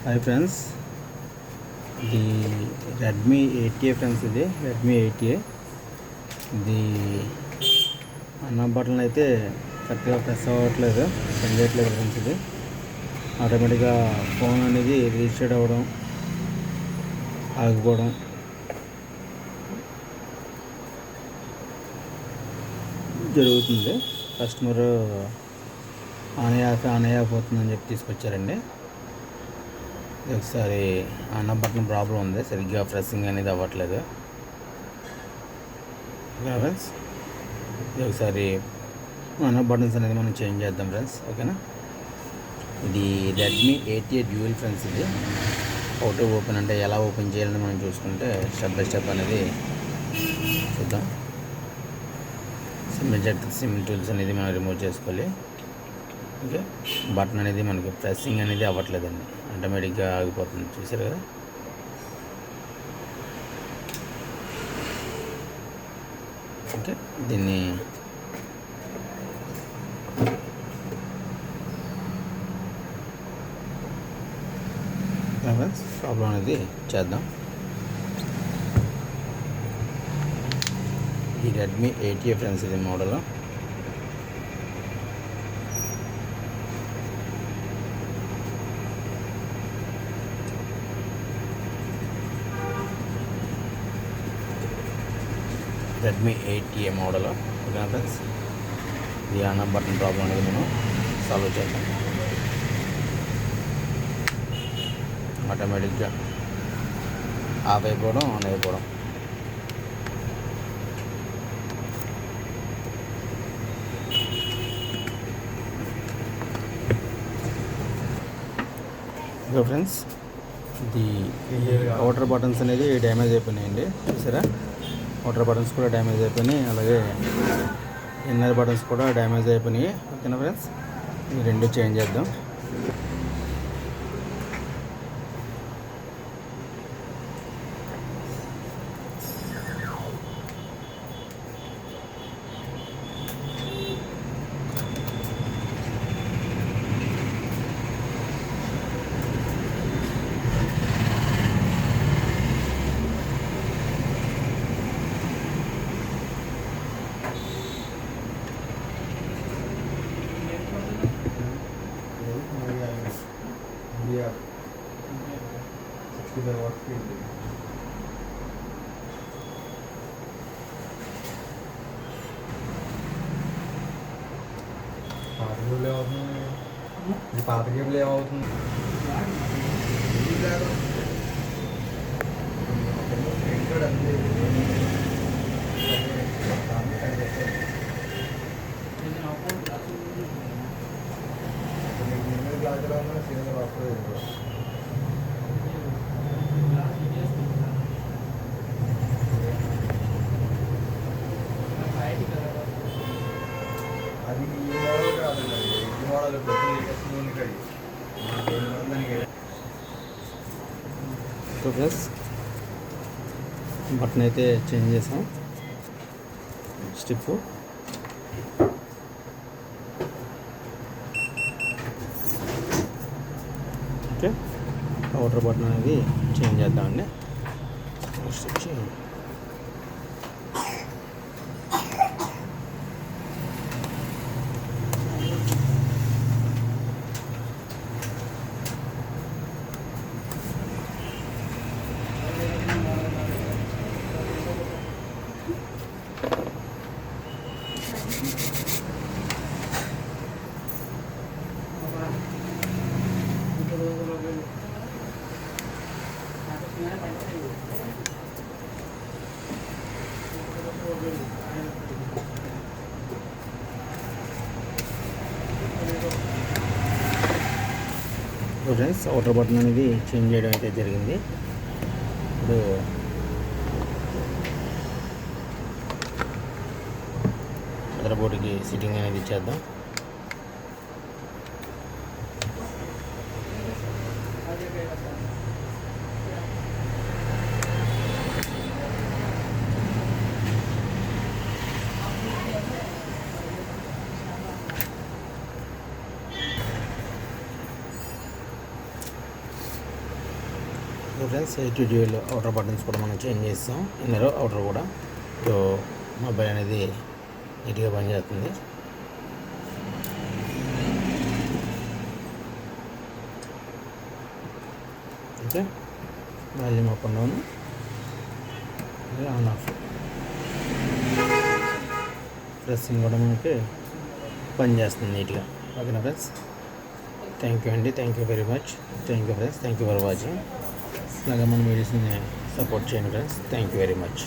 Hi friends, ఇది Redmi 8A friends. ఇది Redmi 8A. ఇది అన్న బటన్ అయితే కరెక్ట్గా ప్రెస్ అవ్వట్లేదు, పని చేయట్లేదు ఫ్రెండ్స్. ఇది ఆటోమేటిక్గా ఫోన్ అనేది రీస్టార్ట్ అవ్వడం, ఆగిపోవడం జరుగుతుంది. కస్టమర్ ఆన్ అయ్యకపోతుందని చెప్పి తీసుకొచ్చారండి. ఒకసారి అన్న బటన్ ప్రాబ్లం ఉంది, సరిగ్గా ప్రెస్సింగ్ అనేది అవ్వట్లేదు ఫ్రెండ్స్. ఒకసారి అన్న బటన్స్ అనేది మనం చేంజ్ చేద్దాం ఫ్రెండ్స్, ఓకేనా. ఇది రెడ్మీ 8A డ్యూయల్ ఫ్రెండ్స్. ఇది ఆటో ఓపెన్ అంటే ఎలా ఓపెన్ చేయాలని మనం చూసుకుంటే స్టెప్ బై స్టెప్ అనేది చూద్దాం. సిమ్ టూల్స్ అనేది మనం రిమూవ్ చేసుకోవాలి. ఓకే, బటన్ అనేది మనకి ప్రెస్సింగ్ అనేది అవ్వట్లేదండి, ఆటోమేటిక్గా ఆగిపోతుంది. చూసారు కదా. ఓకే, దీన్ని ప్రాబ్లం అనేది చేద్దాం. ఈ రెడ్మీ 8A ఫ్రెండ్స్, ఇది మోడల్. రెడ్మీ 8A మోడల్, ఓకేనా ఫ్రెండ్స్. ఇది ఆన్ బటన్ ప్రాబ్లం అనేది మనం సాల్వ్ చేద్దాం. ఆటోమేటిక్గా ఆఫ్ అయిపోవడం, ఆన్ అయిపోవడం. ఓకే ఫ్రెండ్స్, ఇది వాటర్ బటన్స్ అనేది డ్యామేజ్ అయిపోయినాయండి. చూసారా, వాటర్ బటన్స్ కూడా డ్యామేజ్ అయిపోయినాయి, అలాగే ఇన్నర్ బటన్స్ కూడా డ్యామేజ్ అయిపోయినాయి. ఓకేనా ఫ్రెండ్స్, ఈ రెండు చేంజ్ చేద్దాం. Yeah, 60 watts speed. పాత కేబుల్ ఏమవుతుంది? ఈ పాత కేబుల్ ఏమవుతుంది? అది ఈ మోడల్ కాదండి, ఈ మోడల్ సో ప్లస్ బటన్ అయితే చేంజ్ చేసాం. స్టిప్ ఓకే, వాటర్ బటన్ అనేది చేంజ్ చేద్దామండి. స్టిప్ చేయండి. ఫ్రెండ్స్, వాటర్ బటన్ అనేది చేంజ్ చేయడం అయితే జరిగింది. ఇప్పుడు మదర్బోర్డ్కి సిట్టింగ్ అనేది ఇచ్చేద్దాం. Friends eighty dual outer buttons కూడా మనం చేంజ్ చేస్తాం, ఇన్నర్ అవుటర్ కూడా. సో మొబైల్ అనేది నీట్గా పనిచేస్తుంది. Okay, volume up and down, on off, pressing కూడా మనకి పనిచేస్తుంది నీట్గా. ఓకేనా ఫ్రెండ్స్, థ్యాంక్ యూ అండి, thank you very much, thank you friends, thank you for watching. ఇలాగా మన వీడియోస్ని సపోర్ట్ చేయండి friends, thank you very much.